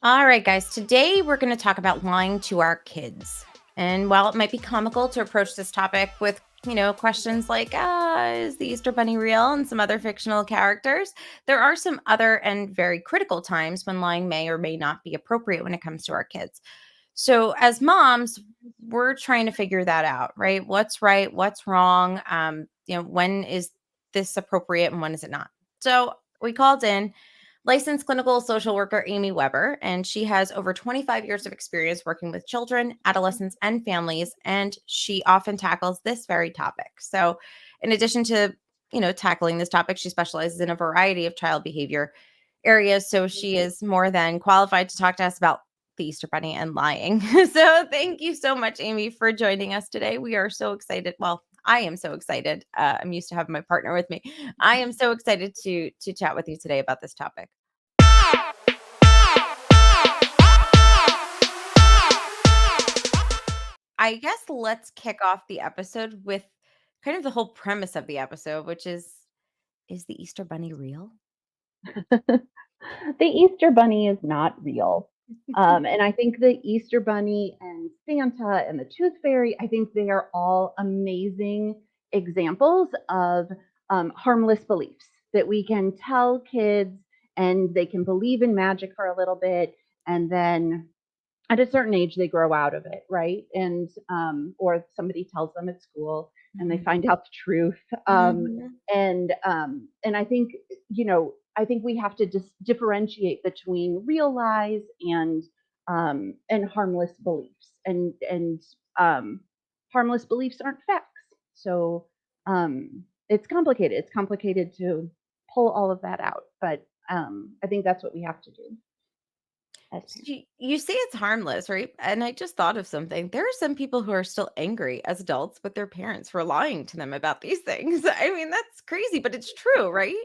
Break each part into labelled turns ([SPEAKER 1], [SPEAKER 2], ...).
[SPEAKER 1] All right, guys. Today we're going to talk about lying to our kids. And while it might be comical to approach this topic with, questions like, is the Easter Bunny real and some other fictional characters, there are some other and very critical times when lying may or may not be appropriate when it comes to our kids. So, as moms, we're trying to figure that out, right? What's right? What's wrong? When is this appropriate and when is it not? So, we called in licensed clinical social worker Amy Weber, and she has over 25 years of experience working with children, adolescents, and families, and she often tackles this very topic. So, in addition to tackling this topic, she specializes in a variety of child behavior areas. So she is more than qualified to talk to us about the Easter Bunny and lying. So thank you so much, Amy, for joining us today. We are so excited. Well, I am so excited. I'm used to having my partner with me. I am so excited to chat with you today about this topic. I guess let's kick off the episode with kind of the whole premise of the episode, which is the Easter Bunny real?
[SPEAKER 2] The Easter Bunny is not real. And I think the Easter Bunny and Santa and the Tooth Fairy, I think they are all amazing examples of harmless beliefs that we can tell kids and they can believe in magic for a little bit. And then at a certain age, they grow out of it, right? And or somebody tells them at school and they
[SPEAKER 1] Mhm.
[SPEAKER 2] find out the truth.
[SPEAKER 1] Mhm.
[SPEAKER 2] And I think I think we have to just differentiate between real lies and harmless beliefs. And harmless beliefs aren't facts. So it's complicated. It's complicated to pull all of that out. But I think that's what we have to do as parents.
[SPEAKER 1] You say it's harmless, right? And I just thought of something. There are some people who are still angry as adults with their parents for lying to them about these things. I mean, that's crazy, but it's true, right?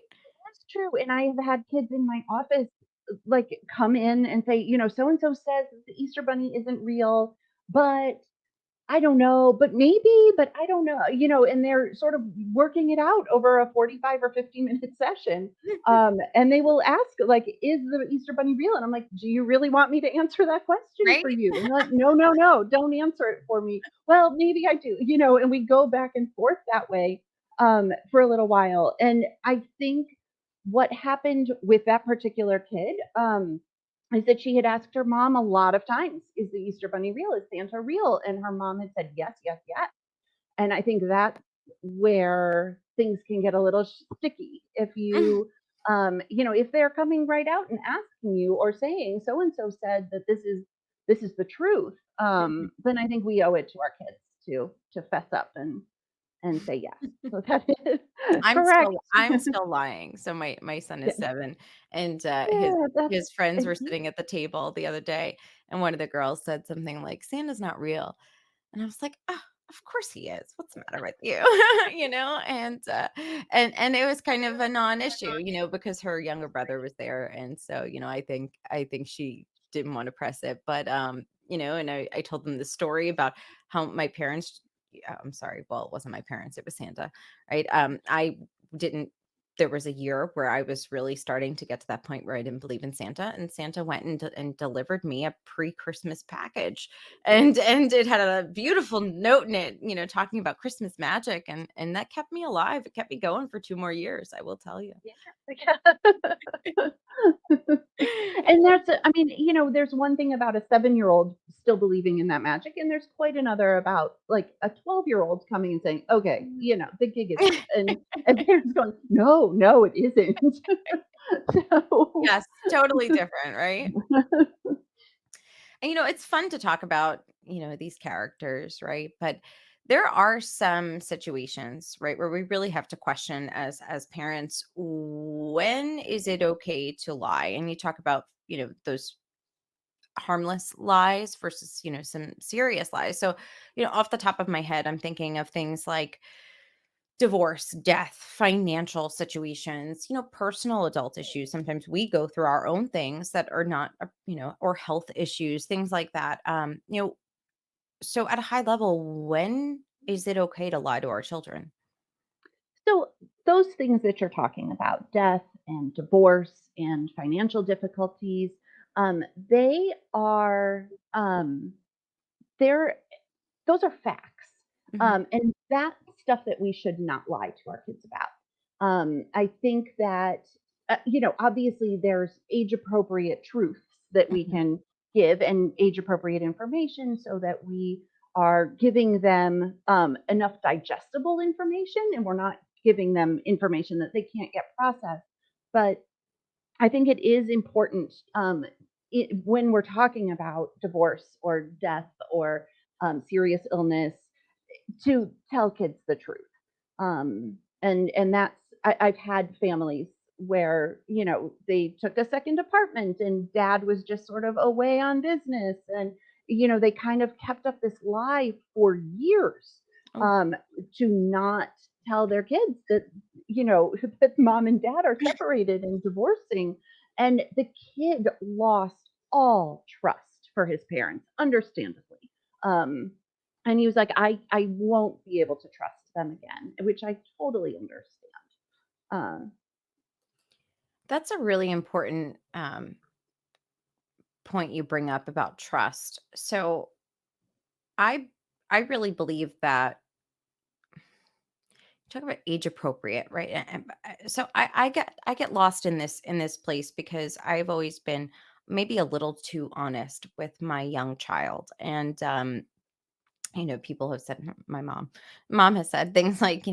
[SPEAKER 2] That's true. And I have had kids in my office like come in and say, so and so says the Easter Bunny isn't real, but I don't know, but maybe, but I don't know, and they're sort of working it out over a 45 or 15-minute session. And they will ask, like, is the Easter Bunny real? And I'm like, do you really want me to answer that question
[SPEAKER 1] Right?
[SPEAKER 2] for you? And they're like, no, no, no, don't answer it for me. Well, maybe I do, and we go back and forth that way for a little while. And I think what happened with that particular kid is that she had asked her mom a lot of times, is the Easter Bunny real? Is Santa real? And her mom had said, yes, yes, yes. And I think that's where things can get a little sticky if if they're coming right out and asking you or saying so and so said that this is the truth, then I think we owe it to our kids to fess up and say yes. So that is correct.
[SPEAKER 1] I'm still lying. So my son is 7 and his
[SPEAKER 2] Yeah, that's
[SPEAKER 1] his friends were sitting at the table the other day and one of the girls said something like Santa's not real. And I was like, "Oh, of course he is. What's the matter with you?" You know, and it was kind of a non-issue, because her younger brother was there, and so, I think she didn't want to press it, but and I told them the story about how my parents yeah, I'm sorry, well, it wasn't my parents, it was Santa, right? I didn't there was a year where I was really starting to get to that point where I didn't believe in Santa, and Santa went and delivered me a pre-Christmas package and it had a beautiful note in it, talking about Christmas magic, and that kept me alive. It kept me going for 2 more years, I will tell you.
[SPEAKER 2] yeah. And I mean, there's one thing about a 7-year-old still believing in that magic, and there's quite another about like a 12-year-old coming and saying, okay, the gig is up. And parents going, no, no, it isn't. So
[SPEAKER 1] Yes, totally different, right? And, it's fun to talk about, these characters, right? But there are some situations, right, where we really have to question as parents, when is it okay to lie? And you talk about, those harmless lies versus, some serious lies. So, off the top of my head, I'm thinking of things like divorce, death, financial situations, personal adult issues. Sometimes we go through our own things that are not, or health issues, things like that. So at a high level, when is it okay to lie to our children?
[SPEAKER 2] So those things that you're talking about, death and divorce and financial difficulties, They are, they're those are facts.
[SPEAKER 1] Mhm,
[SPEAKER 2] And that's stuff that we should not lie to our kids about. I think that, obviously there's age appropriate truths that we
[SPEAKER 1] mhm.
[SPEAKER 2] can give and age appropriate information so that we are giving them enough digestible information and we're not giving them information that they can't get processed. But I think it is important when we're talking about divorce or death or serious illness to tell kids the truth. And that's I've had families where they took a second apartment and dad was just sort of away on business, and they kind of kept up this lie for years,
[SPEAKER 1] Oh.
[SPEAKER 2] um, to not tell their kids that that mom and dad are separated and divorcing, and the kid lost all trust for his parents, understandably. Um, and he was like, I won't be able to trust them again, which I totally understand. Uh,
[SPEAKER 1] That's a really important, point you bring up about trust. So, I I really believe that talk about age appropriate, right? So I get lost in this place because I've always been maybe a little too honest with my young child, and people have said, my mom has said things like,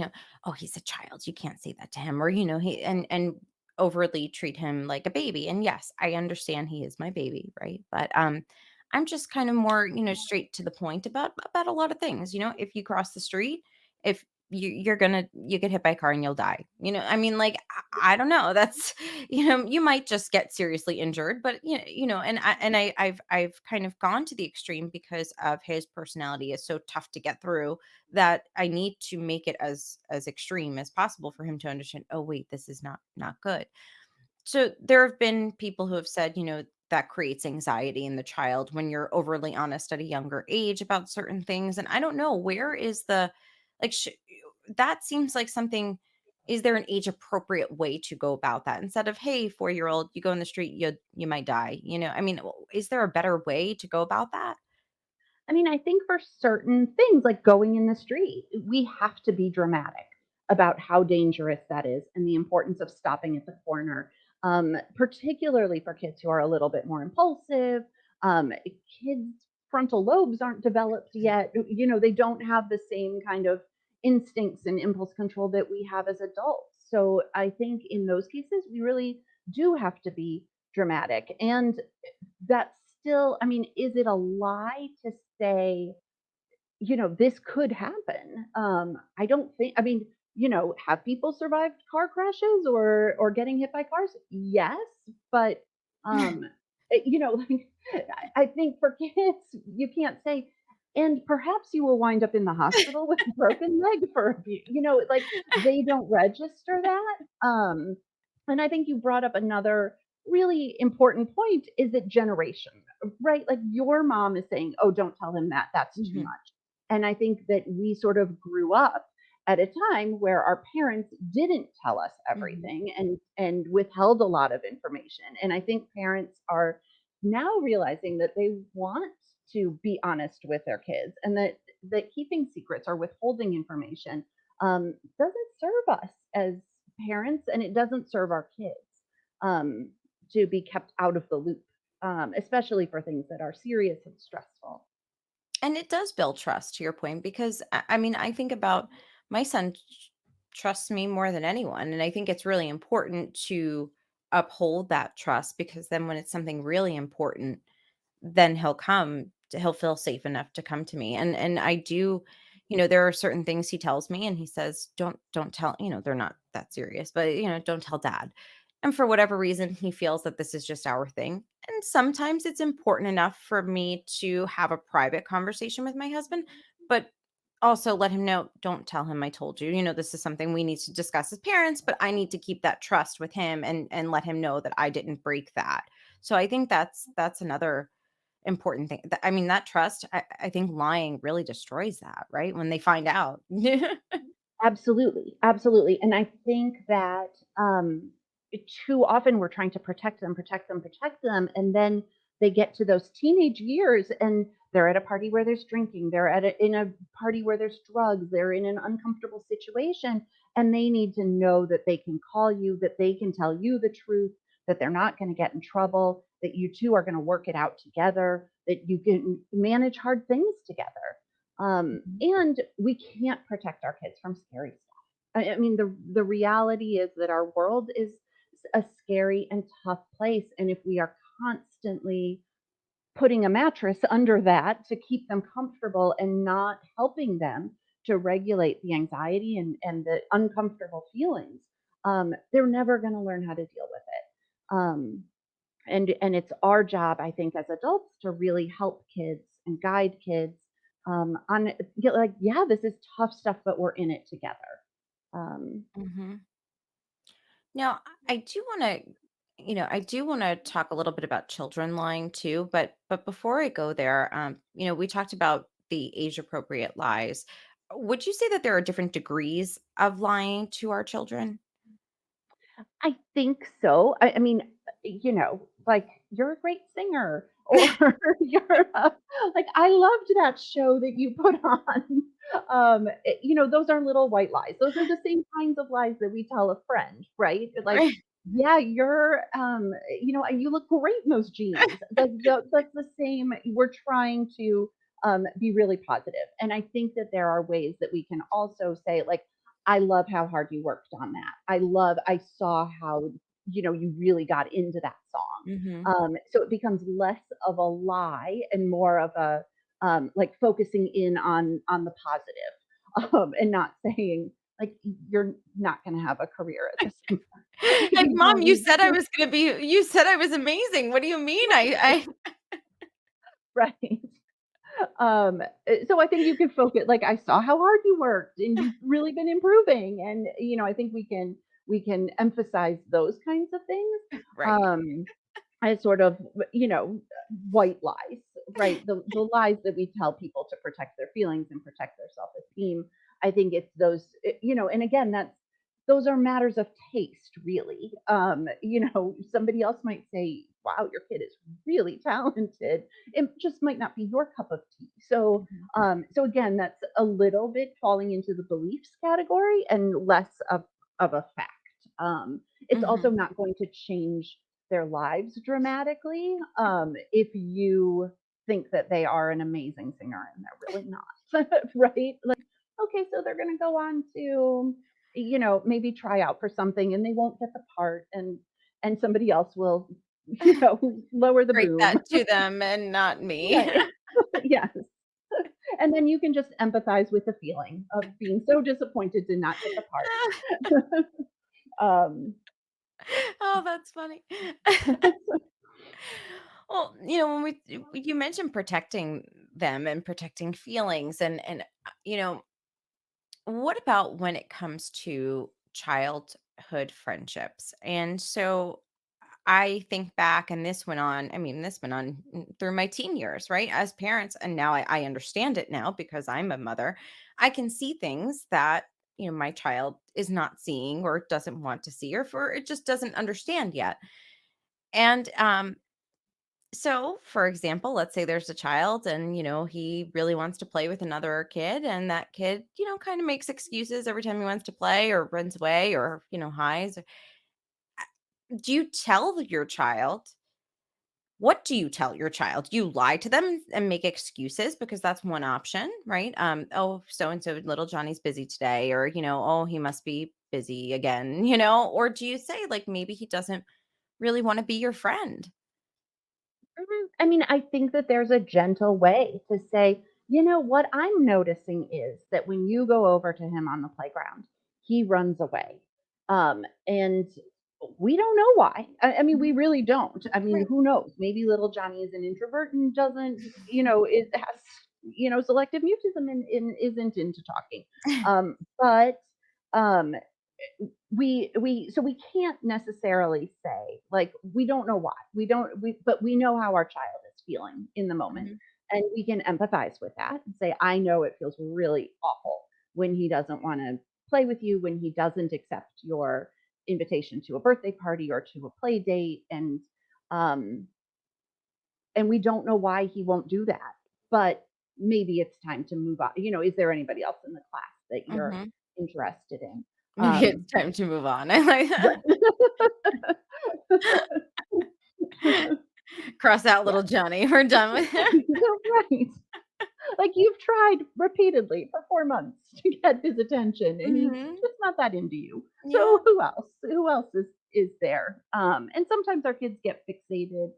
[SPEAKER 1] oh, he's a child, you can't say that to him, or he and overly treat him like a baby. And yes, I understand he is my baby, right? But I'm just kind of more, straight to the point about a lot of things. If you cross the street, if you get hit by a car and you'll die. I mean, like, I don't know. That's you might just get seriously injured, but I've kind of gone to the extreme because of his personality is so tough to get through that I need to make it as extreme as possible for him to understand, oh wait, this is not good. So there have been people who have said, that creates anxiety in the child when you're overly honest at a younger age about certain things. And I don't know, where is the like that seems like something. Is there an age appropriate way to go about that instead of, hey, 4-year old, you go in the street, you might die? I mean, is there a better way to go about that?
[SPEAKER 2] I mean, I think for certain things, like going in the street, we have to be dramatic about how dangerous that is and the importance of stopping at the corner, particularly for kids who are a little bit more impulsive. Kids' frontal lobes aren't developed yet. They don't have the same kind of instincts and impulse control that we have as adults. So I think in those cases, we really do have to be dramatic. And that's still, I mean, is it a lie to say, this could happen? I don't think, I mean, have people survived car crashes or getting hit by cars? Yes, but like I think for kids, you can't say, and perhaps you will wind up in the hospital with a broken leg for a few, like they don't register that. And I think you brought up another really important point, is it generation, right? Like your mom is saying, oh, don't tell him that. That's too
[SPEAKER 1] Mhm,
[SPEAKER 2] much. And I think that we sort of grew up at a time where our parents didn't tell us
[SPEAKER 1] mhm.
[SPEAKER 2] everything and withheld a lot of information. And I think parents are now realizing that they want to be honest with their kids, and that keeping secrets or withholding information doesn't serve us as parents, and it doesn't serve our kids, um, to be kept out of the loop, especially for things that are serious and stressful.
[SPEAKER 1] And it does build trust, to your point, because I mean, I think about my son trusts me more than anyone. And I think it's really important to uphold that trust because then when it's something really important, then he'll feel safe enough to come to me. And I do, there are certain things he tells me and he says, don't tell, they're not that serious, but don't tell dad. And for whatever reason, he feels that this is just our thing. And sometimes it's important enough for me to have a private conversation with my husband, but also let him know, don't tell him I told you. This is something we need to discuss as parents, but I need to keep that trust with him and let him know that I didn't break that. So I think that's another important thing. I mean, that trust, I think lying really destroys that, right? When they find out.
[SPEAKER 2] Absolutely, absolutely, and I think that, too often we're trying to protect them, protect them, protect them, and then they get to those teenage years and they're at a party where there's drinking, they're in a party where there's drugs, they're in an uncomfortable situation, and they need to know that they can call you, that they can tell you the truth, that they're not going to get in trouble, that you two are going to work it out together, that you can manage hard things together.
[SPEAKER 1] Mhm.
[SPEAKER 2] And we can't protect our kids from scary stuff. I mean, the reality is that our world is a scary and tough place. And if we are constantly putting a mattress under that to keep them comfortable and not helping them to regulate the anxiety and the uncomfortable feelings, they're never going to learn how to deal with it. And it's our job, I think, as adults to really help kids and guide kids on like, yeah, this is tough stuff, but we're in it together. Um,
[SPEAKER 1] Mhm. Now, I do want to, I do want to talk a little bit about children lying too, but before I go there, we talked about the age appropriate lies. Would you say that there are different degrees of lying to our children?
[SPEAKER 2] I think so. I mean, like, "You're a great singer," or "You're a" like, "I loved that show that you put on." Those are little white lies. Those are the same kinds of lies that we tell a friend, right? Like,
[SPEAKER 1] Right.
[SPEAKER 2] "Yeah, you look great in those jeans." That's the same. We're trying to, be really positive, and I think that there are ways that we can also say, like, I love how hard you worked on that. I saw how, you really got into that song.
[SPEAKER 1] Hmm.
[SPEAKER 2] So it becomes less of a lie and more of a, like, focusing in on the positive, and not saying, like, you're not going to have a career as a singer.
[SPEAKER 1] Like,
[SPEAKER 2] You
[SPEAKER 1] mom,
[SPEAKER 2] don't
[SPEAKER 1] you
[SPEAKER 2] need
[SPEAKER 1] said I
[SPEAKER 2] to,
[SPEAKER 1] was going to be, you said I was amazing. What do you mean?
[SPEAKER 2] right? So I think you can focus, like, I saw how hard you worked and you've really been improving. And, I think we can emphasize those kinds of things.
[SPEAKER 1] Right.
[SPEAKER 2] Um, as sort of, white lies, right? The lies that we tell people to protect their feelings and protect their self-esteem. I think it's those, and again, those are matters of taste, really. Somebody else might say, "Wow, your kid is really talented." It just might not be your cup of tea. So,
[SPEAKER 1] Mhm.
[SPEAKER 2] so again, that's a little bit falling into the beliefs category and less of a fact. It's also
[SPEAKER 1] Mhm.
[SPEAKER 2] not going to change their lives dramatically, if you think that they are an amazing singer and they're really not, right? Like, okay, so they're going to go on to, maybe try out for something and they won't get the part, and somebody else will, lower the
[SPEAKER 1] Break
[SPEAKER 2] boom,
[SPEAKER 1] that to them and not me.
[SPEAKER 2] right? Yes, and then you can just empathize with the feeling of being so disappointed to not get the part. um,
[SPEAKER 1] Oh, that's funny. Well, when you mentioned protecting them and protecting feelings what about when it comes to childhood friendships? And so I think back, and this went on through my teen years, right? As parents, and now I understand it now because I'm a mother. I can see things that, my child is not seeing or doesn't want to see or for it just doesn't understand yet. And so, for example, let's say there's a child and, he really wants to play with another kid, and that kid, kind of makes excuses every time he wants to play or runs away or, hides. Do you tell your child? What do you tell your child? You lie to them and make excuses because that's one option, right? Oh, so and so little Johnny's busy today, or, oh, he must be busy again, or do you say, like, maybe he doesn't really want to be your friend?
[SPEAKER 2] I mean, I think that there's a gentle way to say, what I'm noticing is that when you go over to him on the playground, he runs away. And we don't know why. I mean, we
[SPEAKER 1] Mhm.
[SPEAKER 2] really don't. I mean,
[SPEAKER 1] Right.
[SPEAKER 2] who knows? Maybe little Johnny is an introvert and doesn't, it has, selective mutism and isn't into talking. But um, we can't necessarily say, like, we don't know why, but we know how our child is feeling in the moment,
[SPEAKER 1] Mhm.
[SPEAKER 2] and we can empathize with that and say, I know it feels really awful when he doesn't want to play with you, when he doesn't accept your invitation to a birthday party or to a play date, um, and we don't know why he won't do that. But maybe it's time to move on. Is there anybody else in the class that you're
[SPEAKER 1] Mhm.
[SPEAKER 2] interested in?
[SPEAKER 1] Maybe it's time to move on. I like that.
[SPEAKER 2] Right.
[SPEAKER 1] Cross out
[SPEAKER 2] Yeah.
[SPEAKER 1] little Johnny. We're done with him.
[SPEAKER 2] Right. Like, you've tried repeatedly for 4 months to get his attention, and he's
[SPEAKER 1] Mhm.
[SPEAKER 2] just not that into you.
[SPEAKER 1] Yeah.
[SPEAKER 2] So who else? Who else is there? And sometimes our kids get fixated,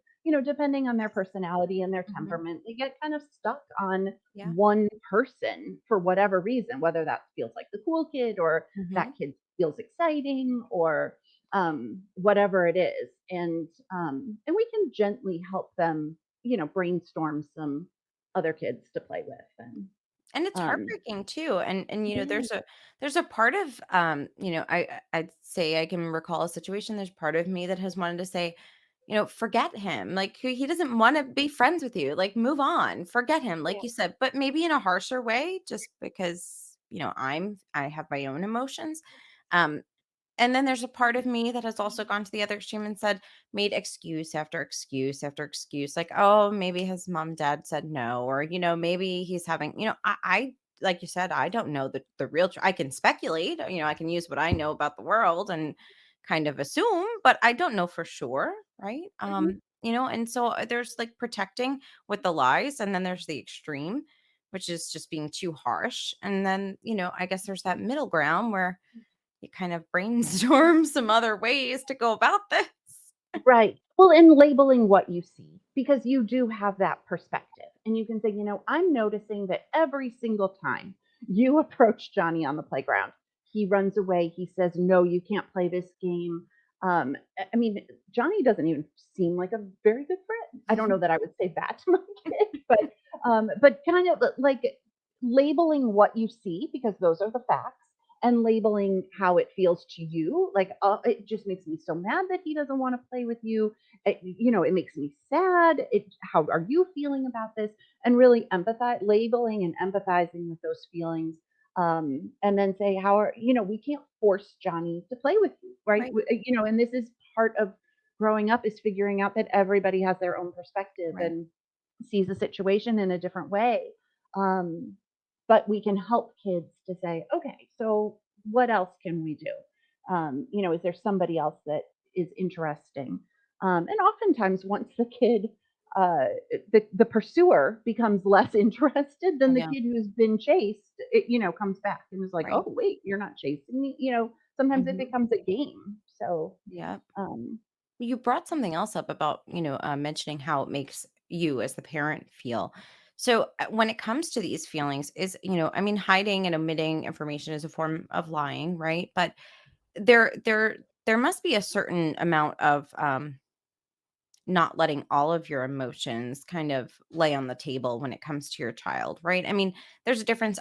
[SPEAKER 2] depending on their personality and their
[SPEAKER 1] Mhm.
[SPEAKER 2] temperament, they get kind of stuck on
[SPEAKER 1] Yeah.
[SPEAKER 2] one person for whatever reason, whether that feels like the cool kid or that
[SPEAKER 1] Mhm.
[SPEAKER 2] kid feels exciting or whatever it is. And we can gently help them, brainstorm some other kids to play with. And
[SPEAKER 1] And it's
[SPEAKER 2] um
[SPEAKER 1] heartbreaking too, and,
[SPEAKER 2] yeah,
[SPEAKER 1] there's a part of, I'd say I can recall a situation, there's part of me that has wanted to say, "Forget him, like, he doesn't wanna be friends with you, like, move on, forget him,"
[SPEAKER 2] yeah,
[SPEAKER 1] like you said, but maybe in a harsher way just because, I have my own emotions, um, and then there's a part of me that has also gone to the other extreme and made excuse after excuse after excuse, like, oh, maybe his mom and dad said no, or, maybe he's having, like you said, I don't know the real, I can speculate, I can use what I know about the world and kind of assume, but I don't know for sure. Right.
[SPEAKER 2] mhm,
[SPEAKER 1] And so there's like protecting with the lies, and then there's the extreme, which is just being too harsh. And then, I guess there's that middle ground where you kind of brainstorm some other ways to go about this.
[SPEAKER 2] right. Well, and labeling what you see, because you do have that perspective, and you can say, I'm noticing that every single time you approach Johnny on the playground, he runs away. He says, "No, you can't play this game." I mean, Johnny doesn't even seem like a very good friend. I don't know that I would say that to my kid, but kind of like labeling what you see, because those are the facts, and labeling how it feels to you. Like, it just makes me so mad that he doesn't want to play with you. It makes me sad. How are you feeling about this? And really empathize, labeling and empathizing with those feelings. And then say, we can't force Johnny to play with you, right?
[SPEAKER 1] Right,
[SPEAKER 2] And this is part of growing up, is figuring out that everybody has their own perspective
[SPEAKER 1] right,
[SPEAKER 2] and sees a situation in a different way. Um, but we can help kids to say, okay, so what else can we do? Is there somebody else that is interesting? And oftentimes, once uh, the pursuer becomes less interested, then the
[SPEAKER 1] yeah,
[SPEAKER 2] kid who's been chased, comes back and is like, oh
[SPEAKER 1] right,
[SPEAKER 2] wait, you're not chasing me. Sometimes it
[SPEAKER 1] mhm,
[SPEAKER 2] becomes a game. So,
[SPEAKER 1] yeah.
[SPEAKER 2] um,
[SPEAKER 1] You brought something else up about, mentioning how it makes you as the parent feel. So, when it comes to these feelings, hiding and omitting information is a form of lying, right? But there must be a certain amount of, not letting all of your emotions kind of lay on the table when it comes to your child, right? There's a difference.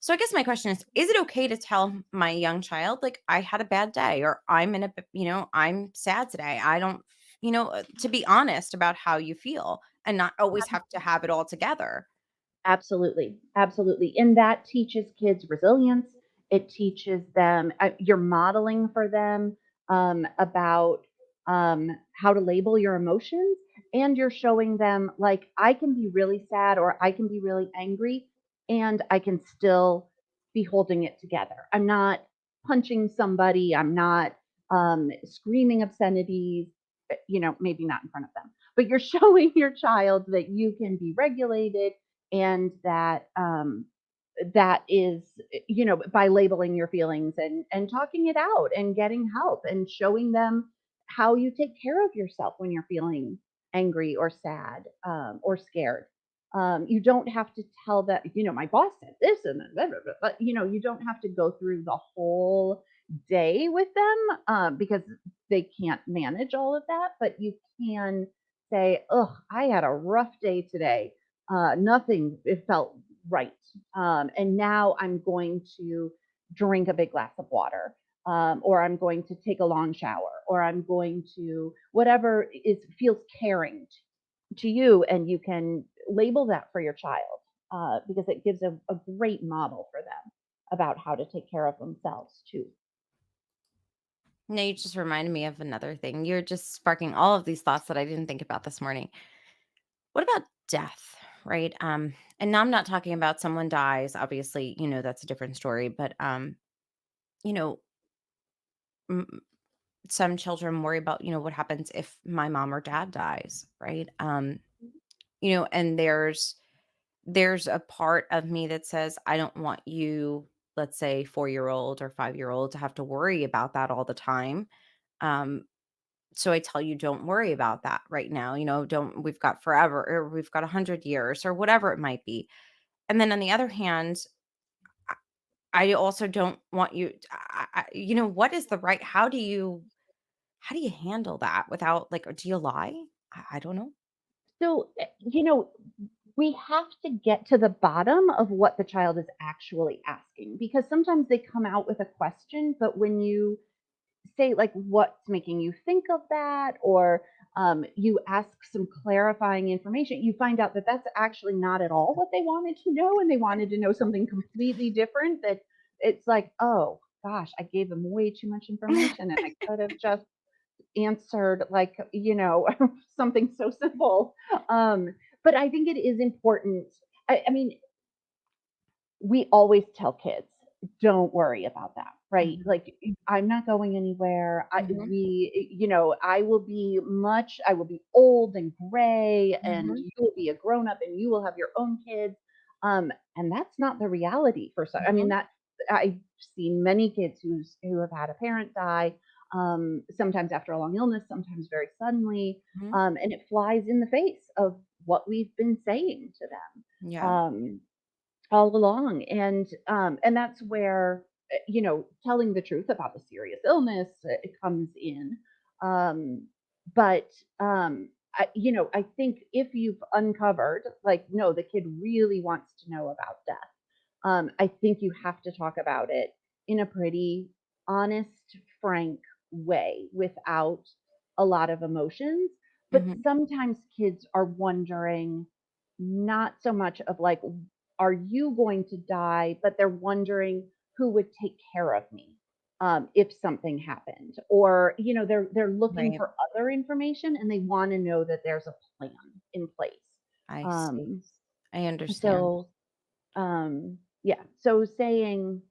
[SPEAKER 1] So I guess my question is it okay to tell my young child, like, I had a bad day, or I'm sad today. I don't, to be honest about how you feel and not always have to have it all together.
[SPEAKER 2] Absolutely, absolutely, and that teaches kids resilience. It teaches them, you're modeling for them, about, how to label your emotions, and you're showing them, like, I can be really sad or I can be really angry, and I can still be holding it together. I'm not punching somebody, I'm not, screaming obscenities, maybe not in front of them, but you're showing your child that you can be regulated, and that is, by labeling your feelings and talking it out and getting help and showing them how you take care of yourself when you're feeling angry or sad, or scared. You don't have to tell that, my boss said this and then blah, blah, blah, but you don't have to go through the whole day with them, because they can't manage all of that. But you can say, "Oh, I had a rough day today. Nothing, it felt right. And now I'm going to drink a big glass of water, or I'm going to take a long shower, or I'm going to whatever is feels caring to you." And you can label that for your child, because it gives a great model for them about how to take care of themselves too.
[SPEAKER 1] No, you just reminded me of another thing. You're just sparking all of these thoughts that I didn't think about this morning. What about death, right? And now I'm not talking about someone dies. Obviously, that's a different story. But you know, m- some children worry about, what happens if my mom or dad dies, right? And there's a part of me that says I don't want you, let's say 4-year old or 5-year old, to have to worry about that all the time. Um, So I tell you, don't worry about that right now. Don't, we've got forever, or we've got 100 years, or whatever it might be. And then on the other hand, I I also don't want you, what is the right, how do you handle that without, like, or do you lie? I don't know.
[SPEAKER 2] So, we have to get to the bottom of what the child is actually asking because sometimes they come out with a question, but when you say, like, what's making you think of that, or you ask some clarifying information, you find out that that's actually not at all what they wanted to know, and they wanted to know something completely different. That it's like, oh gosh, I gave them way too much information, and I could have just answered, like, something so simple. But I think it is important. I mean, we always tell kids, "Don't worry about that," right?
[SPEAKER 1] Mhm,
[SPEAKER 2] Like, "I'm not going anywhere.
[SPEAKER 1] mhm,
[SPEAKER 2] I will be old and gray, and
[SPEAKER 1] mhm,
[SPEAKER 2] you will be a grown up, and you will have your own kids." And that's not the reality for some. I mean,
[SPEAKER 1] mhm,
[SPEAKER 2] I've seen many kids who have had a parent die, sometimes after a long illness, sometimes very suddenly,
[SPEAKER 1] mhm.
[SPEAKER 2] and it flies in the face of what we've been saying to them.
[SPEAKER 1] Yeah,
[SPEAKER 2] Um, all along. And that's where, telling the truth about the serious illness, it comes in. Um, but I think if you've uncovered, like, no, the kid really wants to know about death, I think you have to talk about it in a pretty honest, frank way without a lot of emotions. But
[SPEAKER 1] mhm,
[SPEAKER 2] sometimes kids are wondering not so much of, like, are you going to die? But they're wondering who would take care of me if something happened, or they're looking
[SPEAKER 1] right.
[SPEAKER 2] for other information, and they want to know that there's a plan in place.
[SPEAKER 1] I see.
[SPEAKER 2] Um,
[SPEAKER 1] I understand.
[SPEAKER 2] so yeah. So saying,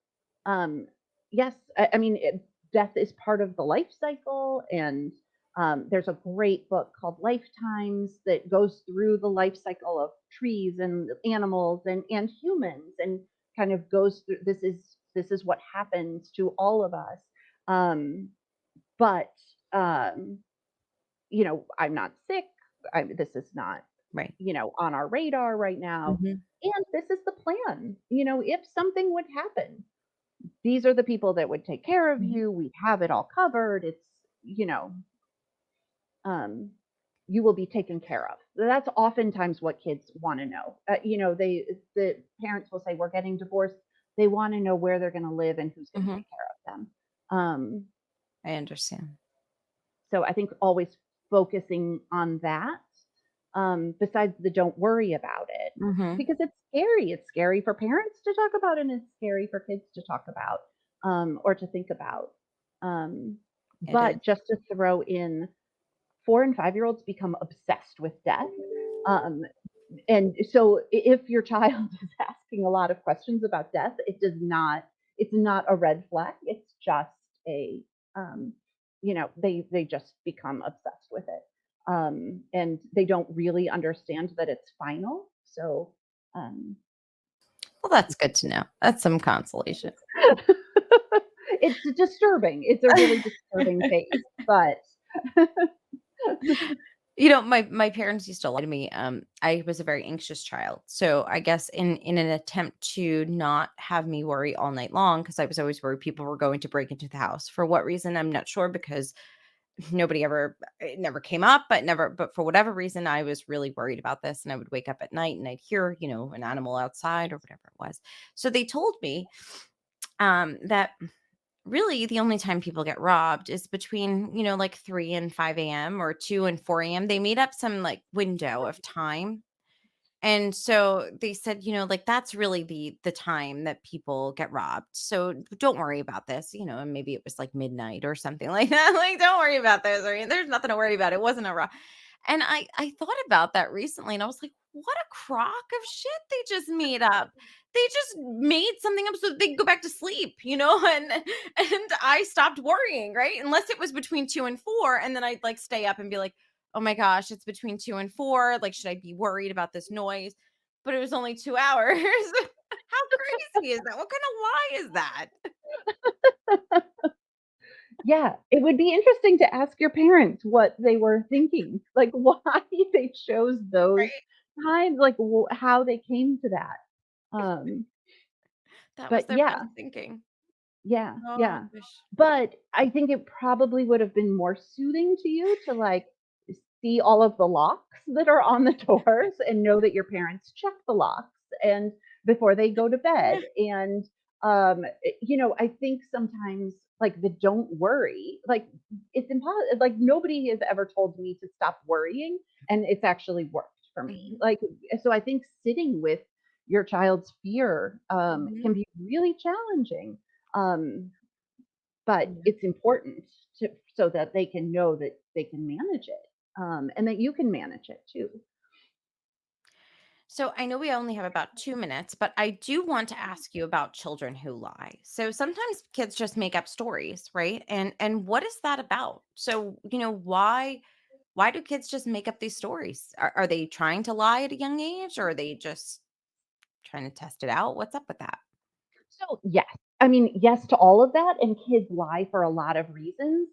[SPEAKER 2] yes, I mean, death is part of the life cycle. And there's a great book called Lifetimes that goes through the life cycle of trees and animals and humans, and kind of goes through, this is what happens to all of us. Um, but, um, I'm not sick. This is not,
[SPEAKER 1] Right.
[SPEAKER 2] on our radar right now.
[SPEAKER 1] Mhm,
[SPEAKER 2] And this is the plan. If something would happen, these are the people that would take care of
[SPEAKER 1] mhm,
[SPEAKER 2] you. We have it all covered. It's, um, you will be taken care of. That's oftentimes what kids want to know. The parents will say, "We're getting divorced." They want to know where they're going to live and who's going to
[SPEAKER 1] mhm.
[SPEAKER 2] take care of them. Um,
[SPEAKER 1] I understand.
[SPEAKER 2] So I think always focusing on that, besides the don't worry about it,
[SPEAKER 1] Mhm.
[SPEAKER 2] because it's scary. It's scary for parents to talk about, and it's scary for kids to talk about, or to think about. Um,
[SPEAKER 1] It is.
[SPEAKER 2] but just to throw in, 4 and 5-year-olds become obsessed with death. Um, and so if your child is asking a lot of questions about death, it's not a red flag. It's just a, they just become obsessed with it. And they don't really understand that it's final. So, um,
[SPEAKER 1] Well, that's good to know. That's some consolation.
[SPEAKER 2] it's disturbing. It's a really disturbing phase, but
[SPEAKER 1] My parents used to lie to me. I was a very anxious child, so I guess in an attempt to not have me worry all night long, because I was always worried people were going to break into the house. For what reason, I'm not sure, because nobody ever, it never came up, but for whatever reason, I was really worried about this, and I would wake up at night and I'd hear, an animal outside or whatever it was. So they told me that really the only time people get robbed is between, like 3 and 5 a.m. or 2 and 4 a.m. They made up some, like, window of time. And so they said, like that's really the time that people get robbed. So don't worry about this, and maybe it was like midnight or something like that. Like, don't worry about this. Or there's nothing to worry about. It wasn't a rob. And I thought about that recently and I was like, what a crock of shit they just made up. They just made something up so they could go back to sleep, and I stopped worrying, right? Unless it was between 2 and 4, and then I'd like stay up and be like, "Oh my gosh, it's between 2 and 4, like, should I be worried about this noise?" But it was only 2 hours. How crazy is that? What kind of lie is that?
[SPEAKER 2] Yeah, it would be interesting to ask your parents what they were thinking, like, why they chose those
[SPEAKER 1] Right?
[SPEAKER 2] times, like, how they came to that. Um,
[SPEAKER 1] That was
[SPEAKER 2] but
[SPEAKER 1] their
[SPEAKER 2] yeah,
[SPEAKER 1] best thinking.
[SPEAKER 2] yeah,
[SPEAKER 1] Oh
[SPEAKER 2] yeah.
[SPEAKER 1] gosh.
[SPEAKER 2] But I think it probably would have been more soothing to you to, like, see all of the locks that are on the doors and know that your parents check the locks and before they go to bed, and, I think sometimes, like, the "don't worry," like, it's impossible. Like, nobody has ever told me to stop worrying, and it's actually worked for me.
[SPEAKER 1] Mhm,
[SPEAKER 2] Like, so I think sitting with your child's fear, can
[SPEAKER 1] mhm.
[SPEAKER 2] be really challenging. Um, but
[SPEAKER 1] Yeah.
[SPEAKER 2] it's important to so that they can know that they can manage it, and that you can manage it too.
[SPEAKER 1] So I know we only have about 2 minutes, but I do want to ask you about children who lie. So sometimes kids just make up stories, right? And what is that about? So, why do kids just make up these stories? Are they trying to lie at a young age or are they just trying to test it out? What's up with that?
[SPEAKER 2] So, yes. I mean, yes to all of that, and kids lie for a lot of reasons.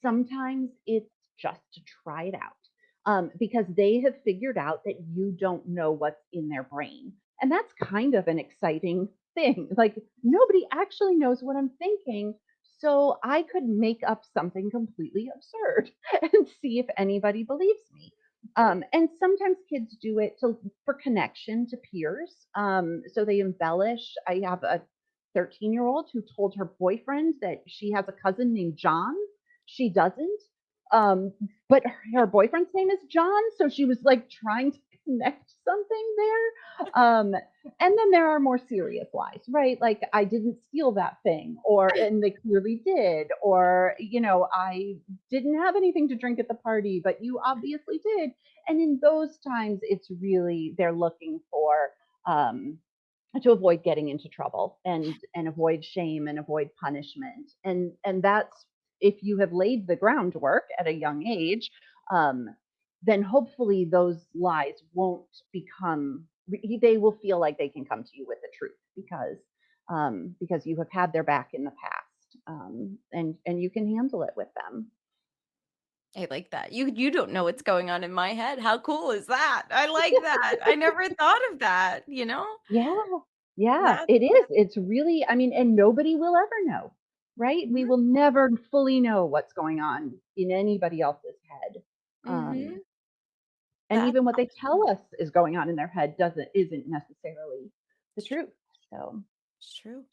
[SPEAKER 2] Sometimes it's just to try it out, because they have figured out that you don't know what's in their brain. And that's kind of an exciting thing. Like, nobody actually knows what I'm thinking. So I could make up something completely absurd and see if anybody believes me. And sometimes kids do it for connection to peers. So they embellish. I have a 13-year-old who told her boyfriend that she has a cousin named John. She doesn't. Um, but her boyfriend's name is John, so she was like trying to connect something there. And then there are more serious lies, right? Like, I didn't steal that thing, or and they clearly did, or I didn't have anything to drink at the party, but you obviously did. And in those times, it's really they're looking for um, to avoid getting into trouble and avoid shame and avoid punishment, and that's if you have laid the groundwork at a young age, um, then hopefully those lies won't become they will feel like they can come to you with the truth because you have had their back in the past, and you can handle it with them.
[SPEAKER 1] I like that. You don't know what's going on in my head. How cool is that? I like that. I never thought of that?
[SPEAKER 2] Yeah. Yeah,
[SPEAKER 1] That's
[SPEAKER 2] it is. It's really, I mean, and nobody will ever know, right? We will never fully know what's going on in anybody else's head. Um,
[SPEAKER 1] Mhm.
[SPEAKER 2] and
[SPEAKER 1] That's
[SPEAKER 2] even what they
[SPEAKER 1] awesome.
[SPEAKER 2] tell us is going on in their head isn't necessarily the truth. So,
[SPEAKER 1] It's true.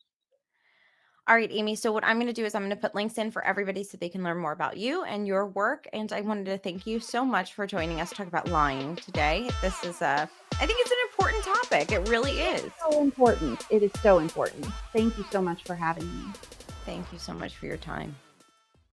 [SPEAKER 1] All right, Amy. So what I'm going to do is I'm going to put links in for everybody so they can learn more about you and your work. And I wanted to thank you so much for joining us to talk about lying today. This is I think it's an important topic. It really is.
[SPEAKER 2] so important. It is so important. Thank you so much for having me.
[SPEAKER 1] Thank you so much for your time.